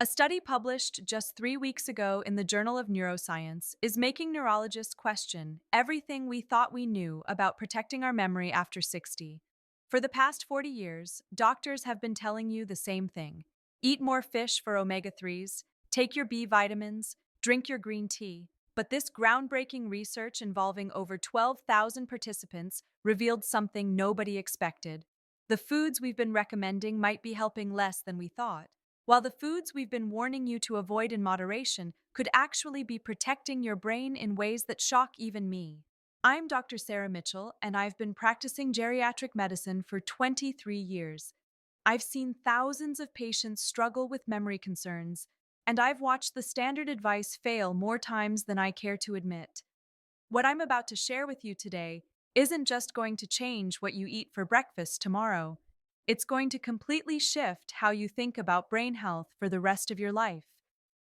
A study published just 3 weeks ago in the Journal of Neuroscience is making neurologists question everything we thought we knew about protecting our memory after 60. For the past 40 years, doctors have been telling you the same thing: eat more fish for omega 3s, take your B vitamins, drink your green tea. But this groundbreaking research involving over 12,000 participants revealed something nobody expected. The foods we've been recommending might be helping less than we thought, while the foods we've been warning you to avoid in moderation could actually be protecting your brain in ways that shock even me. I'm Dr. Sarah Mitchell, and I've been practicing geriatric medicine for 23 years. I've seen thousands of patients struggle with memory concerns, and I've watched the standard advice fail more times than I care to admit. What I'm about to share with you today isn't just going to change what you eat for breakfast tomorrow. It's going to completely shift how you think about brain health for the rest of your life.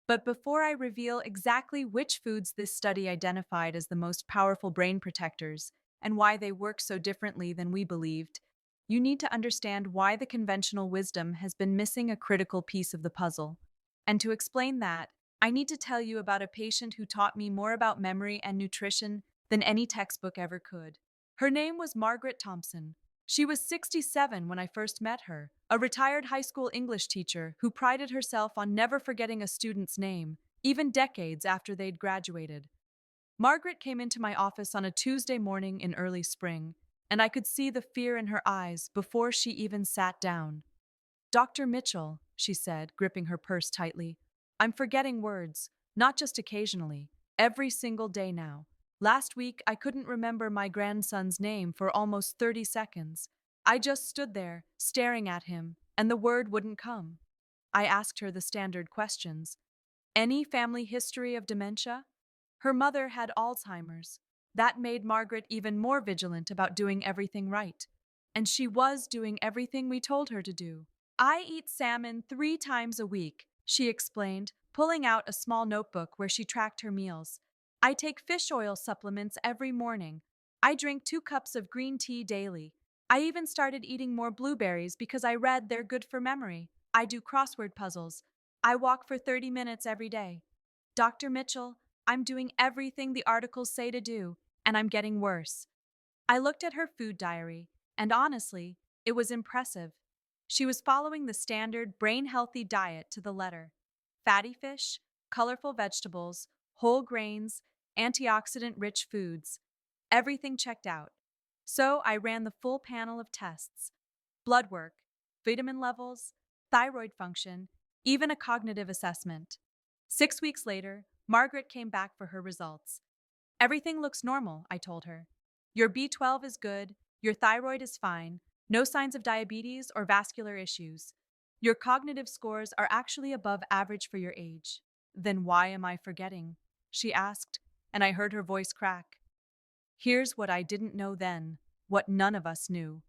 But before I reveal exactly which foods this study identified as the most powerful brain protectors and why they work so differently than we believed, you need to understand why the conventional wisdom has been missing a critical piece of the puzzle. And to explain that, I need to tell you about a patient who taught me more about memory and nutrition than any textbook ever could. Her name was Margaret Thompson. She was 67 when I first met her, a retired high school English teacher who prided herself on never forgetting a student's name, even decades after they'd graduated. Margaret came into my office on a Tuesday morning in early spring, and I could see the fear in her eyes before she even sat down. "Dr. Mitchell," she said, gripping her purse tightly, "I'm forgetting words, not just occasionally, every single day now. Last week, I couldn't remember my grandson's name for almost 30 seconds. I just stood there, staring at him, and the word wouldn't come." I asked her the standard questions. Any family history of dementia? Her mother had Alzheimer's. That made Margaret even more vigilant about doing everything right. And she was doing everything we told her to do. "I eat salmon 3 times a week," she explained, pulling out a small notebook where she tracked her meals. "I take fish oil supplements every morning. I drink 2 cups of green tea daily. I even started eating more blueberries because I read they're good for memory. I do crossword puzzles. I walk for 30 minutes every day. Dr. Mitchell, I'm doing everything the articles say to do, and I'm getting worse." I looked at her food diary, and honestly, it was impressive. She was following the standard brain-healthy diet to the letter: fatty fish, colorful vegetables, whole grains, antioxidant-rich foods. Everything checked out. So I ran the full panel of tests: blood work, vitamin levels, thyroid function, even a cognitive assessment. 6 weeks later, Margaret came back for her results. "Everything looks normal," I told her. "Your B12 is good, your thyroid is fine, no signs of diabetes or vascular issues. Your cognitive scores are actually above average for your age." "Then why am I forgetting?" she asked, and I heard her voice crack. Here's what I didn't know then, what none of us knew.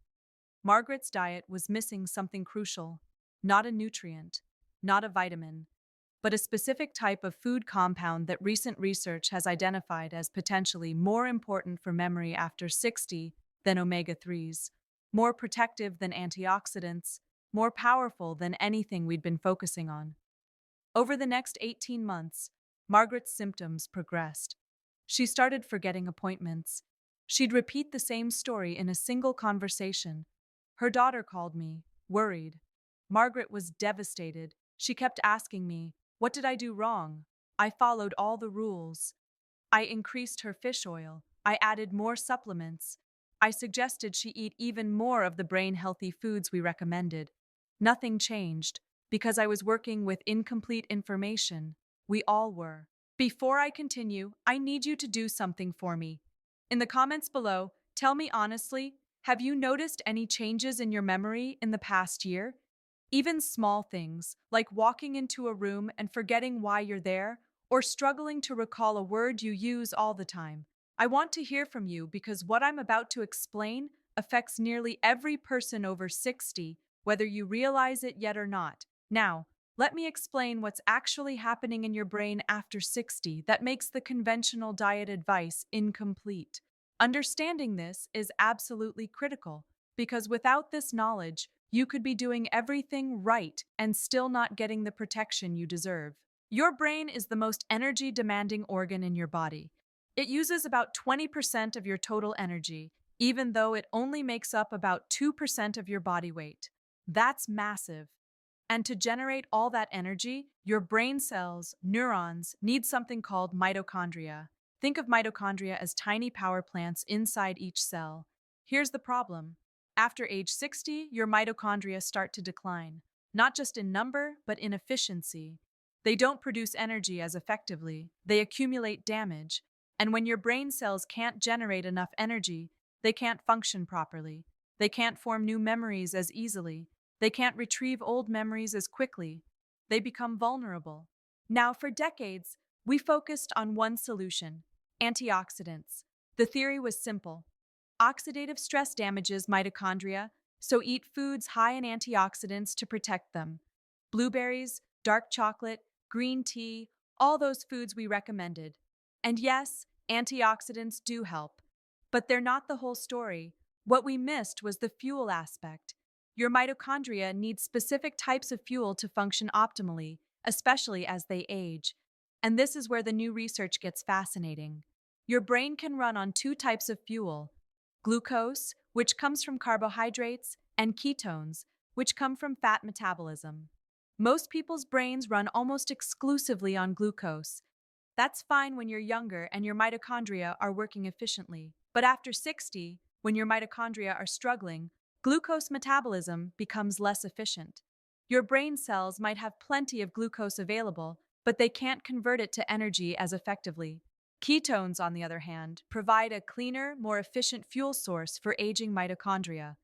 Margaret's diet was missing something crucial: not a nutrient, not a vitamin, but a specific type of food compound that recent research has identified as potentially more important for memory after 60 than omega 3s, more protective than antioxidants, more powerful than anything we'd been focusing on. Over the next 18 months, Margaret's symptoms progressed. She started forgetting appointments. She'd repeat the same story in a single conversation. Her daughter called me, worried. Margaret was devastated. She kept asking me, "What did I do wrong?" I followed all the rules. I increased her fish oil. I added more supplements. I suggested she eat even more of the brain-healthy foods we recommended. Nothing changed, because I was working with incomplete information. We all were. Before I continue, I need you to do something for me. In the comments below, tell me honestly, have you noticed any changes in your memory in the past year? Even small things, like walking into a room and forgetting why you're there, or struggling to recall a word you use all the time. I want to hear from you because what I'm about to explain affects nearly every person over 60, whether you realize it yet or not. Now, let me explain what's actually happening in your brain after 60 that makes the conventional diet advice incomplete. Understanding this is absolutely critical, because without this knowledge, you could be doing everything right and still not getting the protection you deserve. Your brain is the most energy demanding organ in your body. It uses about 20% of your total energy, even though it only makes up about 2% of your body weight. That's massive. And to generate all that energy, your brain cells, neurons, need something called mitochondria. Think of mitochondria as tiny power plants inside each cell. Here's the problem. After age 60, your mitochondria start to decline, not just in number, but in efficiency. They don't produce energy as effectively, they accumulate damage. And when your brain cells can't generate enough energy, they can't function properly. They can't form new memories as easily. They can't retrieve old memories as quickly. They become vulnerable. Now, for decades, we focused on one solution: antioxidants. The theory was simple. Oxidative stress damages mitochondria, so eat foods high in antioxidants to protect them. Blueberries, dark chocolate, green tea, all those foods we recommended. And yes, antioxidants do help. But they're not the whole story. What we missed was the fuel aspect. Your mitochondria need specific types of fuel to function optimally, especially as they age. And this is where the new research gets fascinating. Your brain can run on two types of fuel: glucose, which comes from carbohydrates, and ketones, which come from fat metabolism. Most people's brains run almost exclusively on glucose. That's fine when you're younger and your mitochondria are working efficiently. But after 60, when your mitochondria are struggling, glucose metabolism becomes less efficient. Your brain cells might have plenty of glucose available, but they can't convert it to energy as effectively. Ketones, on the other hand, provide a cleaner, more efficient fuel source for aging mitochondria.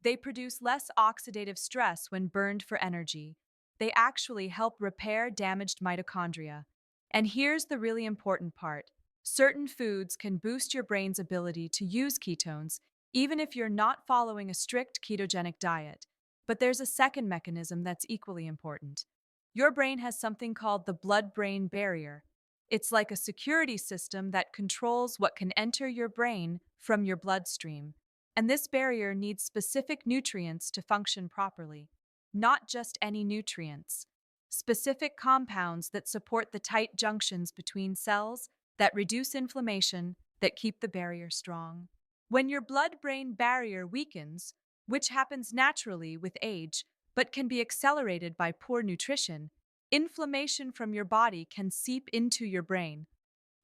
They produce less oxidative stress when burned for energy. They actually help repair damaged mitochondria. And here's the really important part. Certain foods can boost your brain's ability to use ketones, even if you're not following a strict ketogenic diet. But there's a second mechanism that's equally important. Your brain has something called the blood-brain barrier. It's like a security system that controls what can enter your brain from your bloodstream. And this barrier needs specific nutrients to function properly. Not just any nutrients. Specific compounds that support the tight junctions between cells, that reduce inflammation, that keep the barrier strong. When your blood-brain barrier weakens, which happens naturally with age, but can be accelerated by poor nutrition, inflammation from your body can seep into your brain.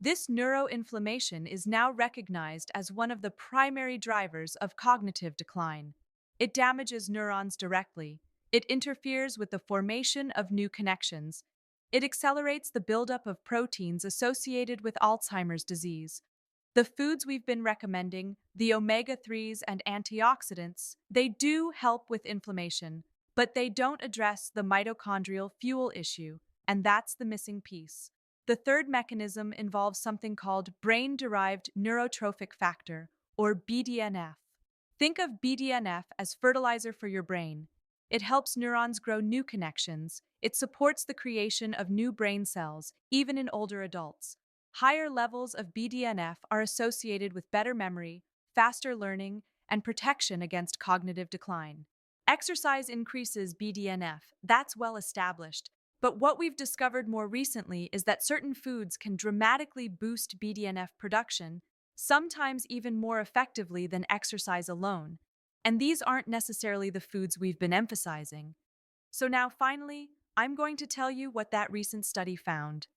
This neuroinflammation is now recognized as one of the primary drivers of cognitive decline. It damages neurons directly. It interferes with the formation of new connections. It accelerates the buildup of proteins associated with Alzheimer's disease. The foods we've been recommending, the omega-3s and antioxidants, they do help with inflammation, but they don't address the mitochondrial fuel issue, and that's the missing piece. The third mechanism involves something called brain-derived neurotrophic factor, or BDNF. Think of BDNF as fertilizer for your brain. It helps neurons grow new connections. It supports the creation of new brain cells, even in older adults. Higher levels of BDNF are associated with better memory, faster learning, and protection against cognitive decline. Exercise increases BDNF, that's well established. But what we've discovered more recently is that certain foods can dramatically boost BDNF production, sometimes even more effectively than exercise alone. And these aren't necessarily the foods we've been emphasizing. So now, finally, I'm going to tell you what that recent study found.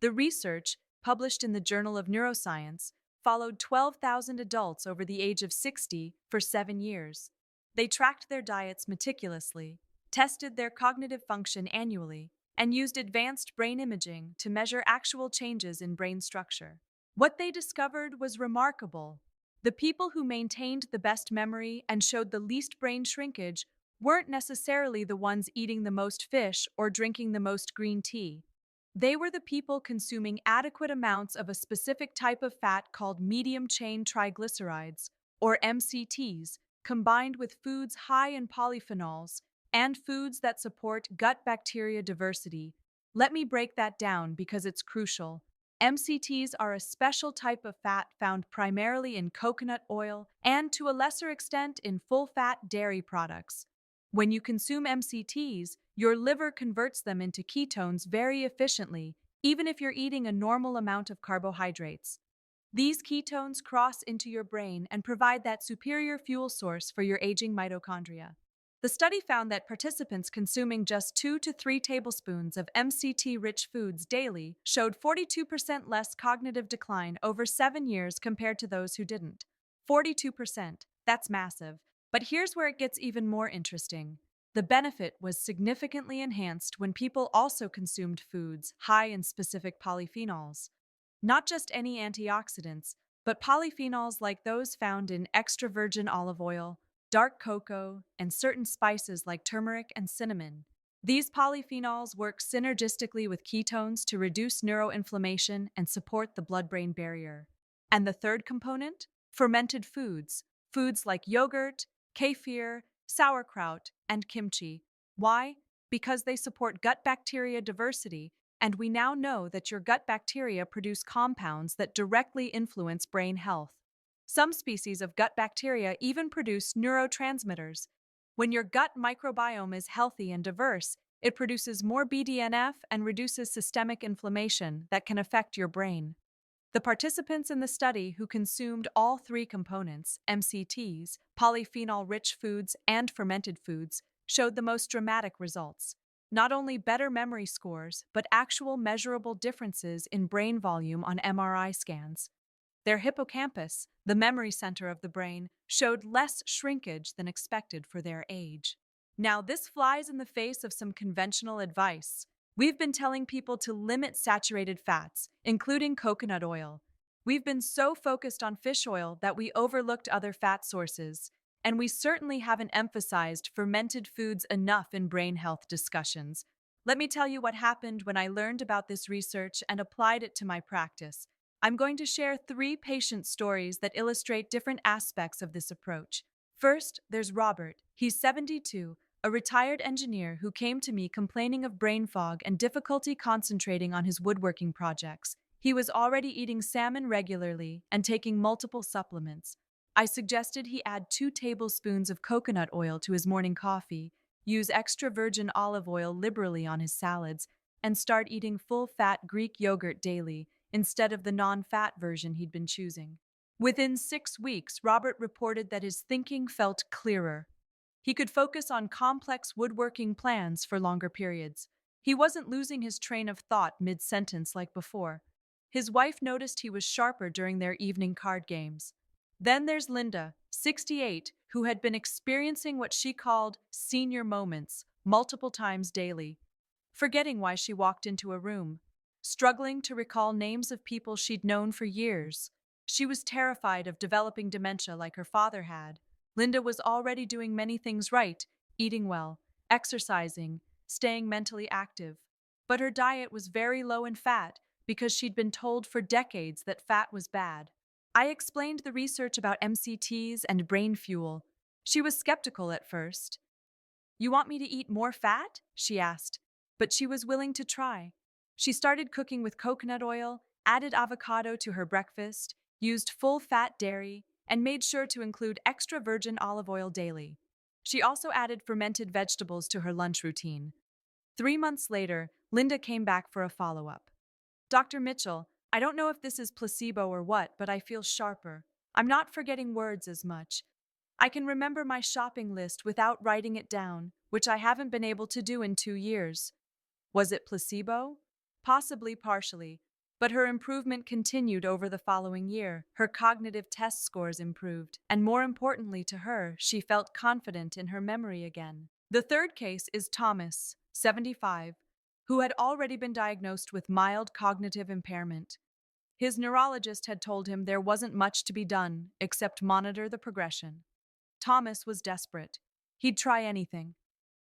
The research, published in the Journal of Neuroscience, followed 12,000 adults over the age of 60 for 7 years. They tracked their diets meticulously, tested their cognitive function annually, and used advanced brain imaging to measure actual changes in brain structure. What they discovered was remarkable. The people who maintained the best memory and showed the least brain shrinkage weren't necessarily the ones eating the most fish or drinking the most green tea. They were the people consuming adequate amounts of a specific type of fat called medium-chain triglycerides, or MCTs, combined with foods high in polyphenols and foods that support gut bacteria diversity. Let me break that down because it's crucial. MCTs are a special type of fat found primarily in coconut oil and, to a lesser extent, in full-fat dairy products. When you consume MCTs, your liver converts them into ketones very efficiently, even if you're eating a normal amount of carbohydrates. These ketones cross into your brain and provide that superior fuel source for your aging mitochondria. The study found that participants consuming just 2 to 3 tablespoons of MCT rich foods daily showed 42% less cognitive decline over 7 years compared to those who didn't. 42%, that's massive. But here's where it gets even more interesting. The benefit was significantly enhanced when people also consumed foods high in specific polyphenols. Not just any antioxidants, but polyphenols like those found in extra virgin olive oil, dark cocoa, and certain spices like turmeric and cinnamon. These polyphenols work synergistically with ketones to reduce neuroinflammation and support the blood-brain barrier. And the third component? Fermented foods. Foods like yogurt, kefir, sauerkraut, and kimchi. Why? Because they support gut bacteria diversity, and we now know that your gut bacteria produce compounds that directly influence brain health. Some species of gut bacteria even produce neurotransmitters. When your gut microbiome is healthy and diverse, it produces more BDNF and reduces systemic inflammation that can affect your brain. The participants in the study who consumed all three components, MCTs, polyphenol-rich foods, and fermented foods, showed the most dramatic results. Not only better memory scores, but actual measurable differences in brain volume on MRI scans. Their hippocampus, the memory center of the brain, showed less shrinkage than expected for their age. Now, this flies in the face of some conventional advice. We've been telling people to limit saturated fats, including coconut oil. We've been so focused on fish oil that we overlooked other fat sources. And we certainly haven't emphasized fermented foods enough in brain health discussions. Let me tell you what happened when I learned about this research and applied it to my practice. I'm going to share 3 patient stories that illustrate different aspects of this approach. First, there's Robert. He's 72, a retired engineer who came to me complaining of brain fog and difficulty concentrating on his woodworking projects. He was already eating salmon regularly and taking multiple supplements. I suggested he add 2 tablespoons of coconut oil to his morning coffee, use extra virgin olive oil liberally on his salads, and start eating full-fat Greek yogurt daily instead of the non-fat version he'd been choosing. Within 6 weeks, Robert reported that his thinking felt clearer. He could focus on complex woodworking plans for longer periods. He wasn't losing his train of thought mid-sentence like before. His wife noticed he was sharper during their evening card games. Then there's Linda, 68, who had been experiencing what she called senior moments multiple times daily, forgetting why she walked into a room, struggling to recall names of people she'd known for years. She was terrified of developing dementia like her father had. Linda was already doing many things right, eating well, exercising, staying mentally active. But her diet was very low in fat because she'd been told for decades that fat was bad. I explained the research about MCTs and brain fuel. She was skeptical at first. "You want me to eat more fat?" she asked, but she was willing to try. She started cooking with coconut oil, added avocado to her breakfast, used full-fat dairy, and made sure to include extra virgin olive oil daily. She also added fermented vegetables to her lunch routine. 3 months later, Linda came back for a follow-up. "Dr. Mitchell, I don't know if this is placebo or what, but I feel sharper. I'm not forgetting words as much. I can remember my shopping list without writing it down, which I haven't been able to do in 2 years." Was it placebo? Possibly partially, but her improvement continued over the following year. Her cognitive test scores improved, and more importantly to her, she felt confident in her memory again. The third case is Thomas, 75, who had already been diagnosed with mild cognitive impairment. His neurologist had told him there wasn't much to be done except monitor the progression. Thomas was desperate. He'd try anything.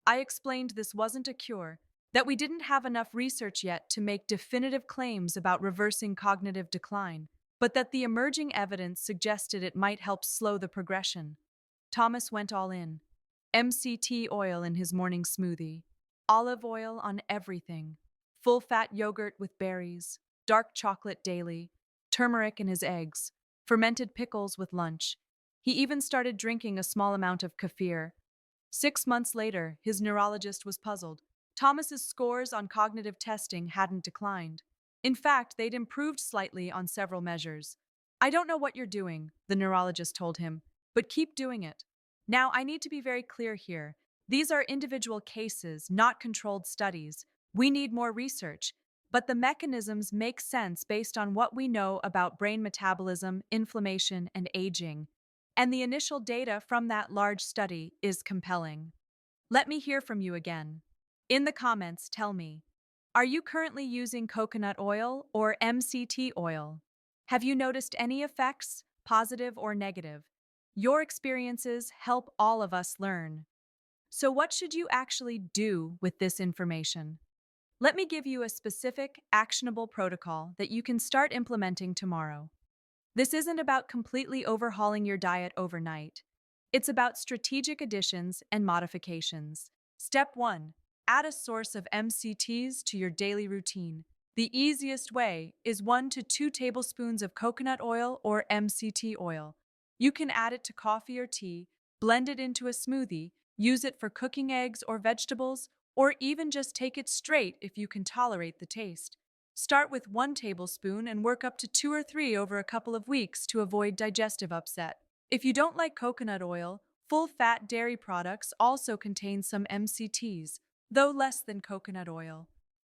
I explained this wasn't a cure, that we didn't have enough research yet to make definitive claims about reversing cognitive decline, but that the emerging evidence suggested it might help slow the progression. Thomas went all in. MCT oil in his morning smoothie, olive oil on everything, full-fat yogurt with berries, dark chocolate daily, turmeric in his eggs, fermented pickles with lunch. He even started drinking a small amount of kefir. 6 months later, his neurologist was puzzled. Thomas's scores on cognitive testing hadn't declined. In fact, they'd improved slightly on several measures. I don't know what you're doing, the neurologist told him, but keep doing it. Now, I need to be very clear here. These are individual cases, not controlled studies. We need more research, but the mechanisms make sense based on what we know about brain metabolism, inflammation, and aging. And the initial data from that large study is compelling. Let me hear from you again. In the comments, tell me, are you currently using coconut oil or MCT oil? Have you noticed any effects, positive or negative? Your experiences help all of us learn. So, what should you actually do with this information? Let me give you a specific, actionable protocol that you can start implementing tomorrow. This isn't about completely overhauling your diet overnight. It's about strategic additions and modifications. Step 1. Add a source of MCTs to your daily routine. The easiest way is 1 to 2 tablespoons of coconut oil or MCT oil. You can add it to coffee or tea, blend it into a smoothie, use it for cooking eggs or vegetables, or even just take it straight if you can tolerate the taste. Start with 1 tablespoon and work up to 2 or 3 over a couple of weeks to avoid digestive upset. If you don't like coconut oil, full-fat dairy products also contain some MCTs, though less than coconut oil.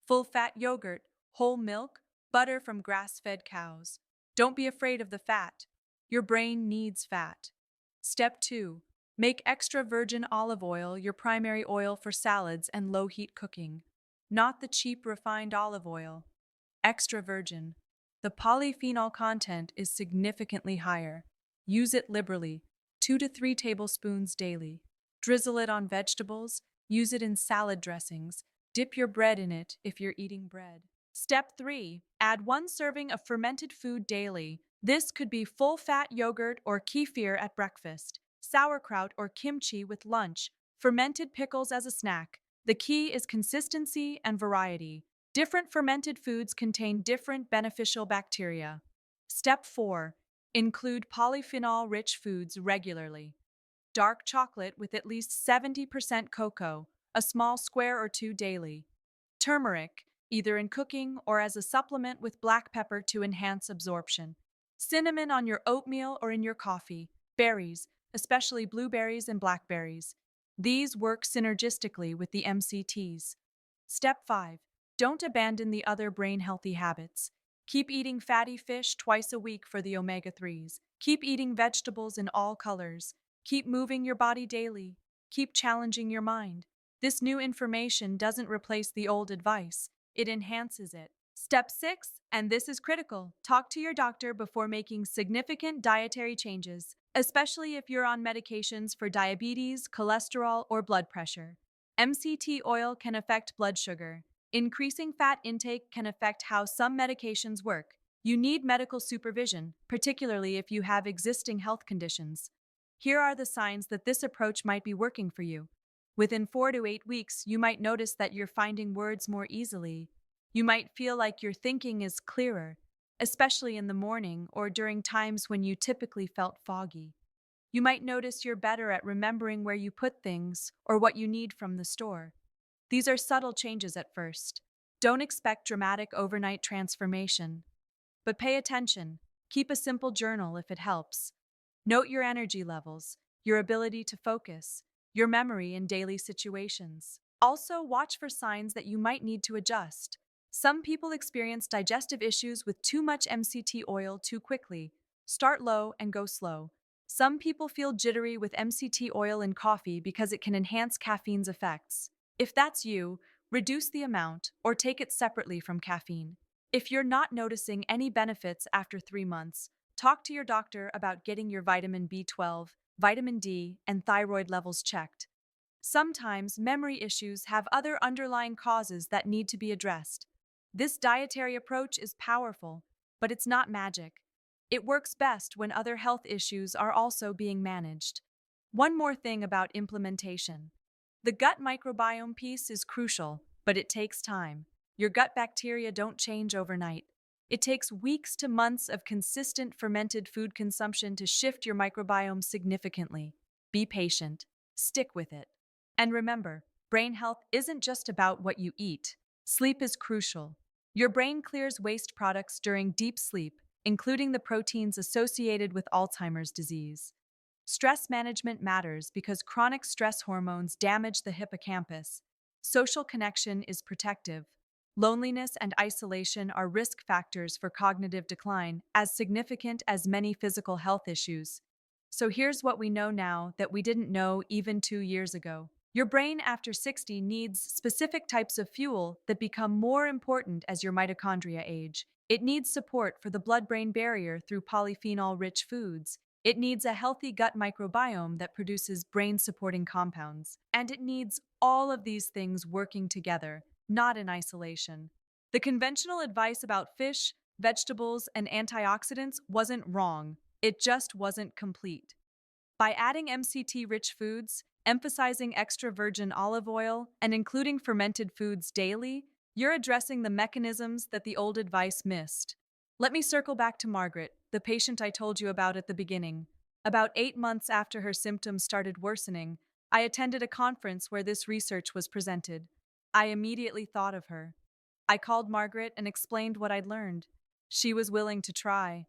Full-fat yogurt, whole milk, butter from grass-fed cows. Don't be afraid of the fat. Your brain needs fat. Step 2. Make extra virgin olive oil your primary oil for salads and low-heat cooking. Not the cheap refined olive oil. Extra virgin. The polyphenol content is significantly higher. Use it liberally, 2 to 3 tablespoons daily. Drizzle it on vegetables, use it in salad dressings, dip your bread in it if you're eating bread. Step 3. Add 1 serving of fermented food daily. This could be full-fat yogurt or kefir at breakfast, sauerkraut or kimchi with lunch, fermented pickles as a snack. The key is consistency and variety. Different fermented foods contain different beneficial bacteria. Step 4. Include polyphenol-rich foods regularly. Dark chocolate with at least 70% cocoa, a small square or 2 daily. Turmeric, either in cooking or as a supplement with black pepper to enhance absorption. Cinnamon on your oatmeal or in your coffee. Berries, especially blueberries and blackberries. These work synergistically with the MCTs. Step 5. Don't abandon the other brain-healthy habits. Keep eating fatty fish twice a week for the omega-3s. Keep eating vegetables in all colors. Keep moving your body daily. Keep challenging your mind. This new information doesn't replace the old advice. It enhances it. Step 6, and this is critical, talk to your doctor before making significant dietary changes, especially if you're on medications for diabetes, cholesterol, or blood pressure. MCT oil can affect blood sugar. Increasing fat intake can affect how some medications work. You need medical supervision, particularly if you have existing health conditions. Here are the signs that this approach might be working for you. Within 4 to 8 weeks, you might notice that you're finding words more easily. You might feel like your thinking is clearer, especially in the morning or during times when you typically felt foggy. You might notice you're better at remembering where you put things or what you need from the store. These are subtle changes at first. Don't expect dramatic overnight transformation. But pay attention. Keep a simple journal if it helps. Note your energy levels, your ability to focus, your memory in daily situations. Also, watch for signs that you might need to adjust. Some people experience digestive issues with too much MCT oil too quickly. Start low and go slow. Some people feel jittery with MCT oil in coffee because it can enhance caffeine's effects. If that's you, reduce the amount or take it separately from caffeine. If you're not noticing any benefits after 3 months, talk to your doctor about getting your vitamin B12, vitamin D, and thyroid levels checked. Sometimes memory issues have other underlying causes that need to be addressed. This dietary approach is powerful, but it's not magic. It works best when other health issues are also being managed. One more thing about implementation. The gut microbiome piece is crucial, but it takes time. Your gut bacteria don't change overnight. It takes weeks to months of consistent fermented food consumption to shift your microbiome significantly. Be patient. Stick with it. And remember, brain health isn't just about what you eat. Sleep is crucial. Your brain clears waste products during deep sleep, including the proteins associated with Alzheimer's disease. Stress management matters because chronic stress hormones damage the hippocampus. Social connection is protective. Loneliness and isolation are risk factors for cognitive decline, as significant as many physical health issues. So here's what we know now that we didn't know even 2 years ago. Your brain after 60 needs specific types of fuel that become more important as your mitochondria age. It needs support for the blood brain barrier through polyphenol rich foods. It needs a healthy gut microbiome that produces brain supporting compounds. And it needs all of these things working together, not in isolation. The conventional advice about fish, vegetables, and antioxidants wasn't wrong, it just wasn't complete. By adding MCT rich foods, emphasizing extra virgin olive oil, and including fermented foods daily, you're addressing the mechanisms that the old advice missed. Let me circle back to Margaret, the patient I told you about at the beginning. About 8 months after her symptoms started worsening, I attended a conference where this research was presented. I immediately thought of her. I called Margaret and explained what I'd learned. She was willing to try.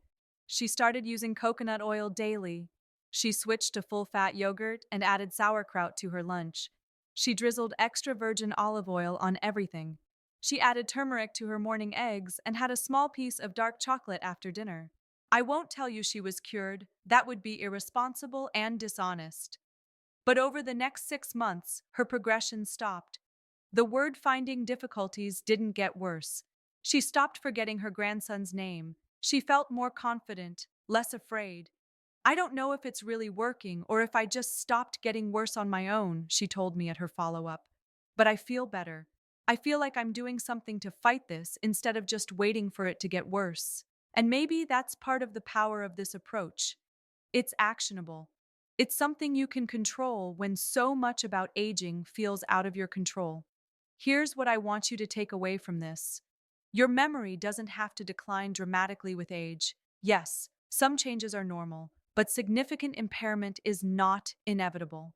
She started using coconut oil daily. She switched to full-fat yogurt and added sauerkraut to her lunch. She drizzled extra virgin olive oil on everything. She added turmeric to her morning eggs and had a small piece of dark chocolate after dinner. I won't tell you she was cured, that would be irresponsible and dishonest. But over the next 6 months, her progression stopped. The word-finding difficulties didn't get worse. She stopped forgetting her grandson's name. She felt more confident, less afraid. I don't know if it's really working or if I just stopped getting worse on my own, she told me at her follow-up. But I feel better. I feel like I'm doing something to fight this instead of just waiting for it to get worse. And maybe that's part of the power of this approach. It's actionable. It's something you can control when so much about aging feels out of your control. Here's what I want you to take away from this. Your memory doesn't have to decline dramatically with age. Yes, some changes are normal, but significant impairment is not inevitable.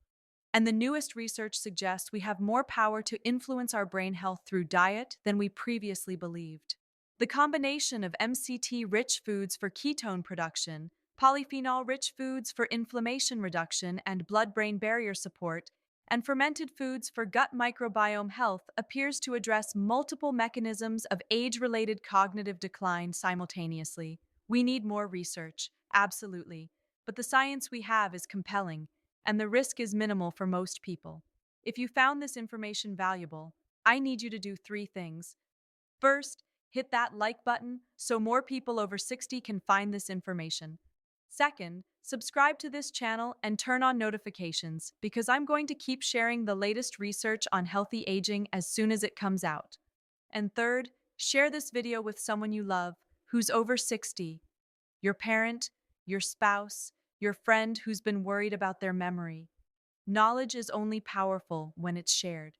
And the newest research suggests we have more power to influence our brain health through diet than we previously believed. The combination of MCT-rich foods for ketone production, polyphenol-rich foods for inflammation reduction and blood-brain barrier support, and fermented foods for gut microbiome health appears to address multiple mechanisms of age-related cognitive decline simultaneously. We need more research, absolutely, but the science we have is compelling, and the risk is minimal for most people. If you found this information valuable, I need you to do 3 things. First, hit that like button so more people over 60 can find this information. Second, subscribe to this channel and turn on notifications because I'm going to keep sharing the latest research on healthy aging as soon as it comes out. And third, share this video with someone you love who's over 60, your parent, your spouse, your friend who's been worried about their memory. Knowledge is only powerful when it's shared,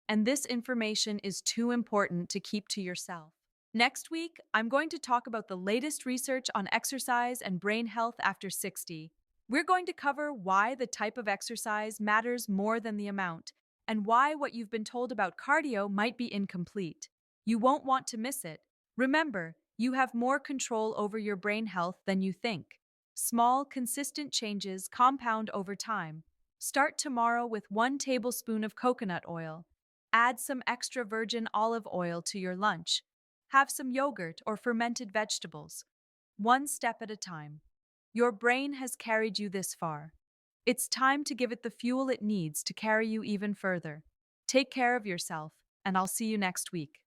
and this information is too important to keep to yourself. Next week, I'm going to talk about the latest research on exercise and brain health after 60. We're going to cover why the type of exercise matters more than the amount, and why what you've been told about cardio might be incomplete. You won't want to miss it. Remember, you have more control over your brain health than you think. Small, consistent changes compound over time. Start tomorrow with 1 tablespoon of coconut oil. Add some extra virgin olive oil to your lunch. Have some yogurt or fermented vegetables. One step at a time. Your brain has carried you this far. It's time to give it the fuel it needs to carry you even further. Take care of yourself, and I'll see you next week.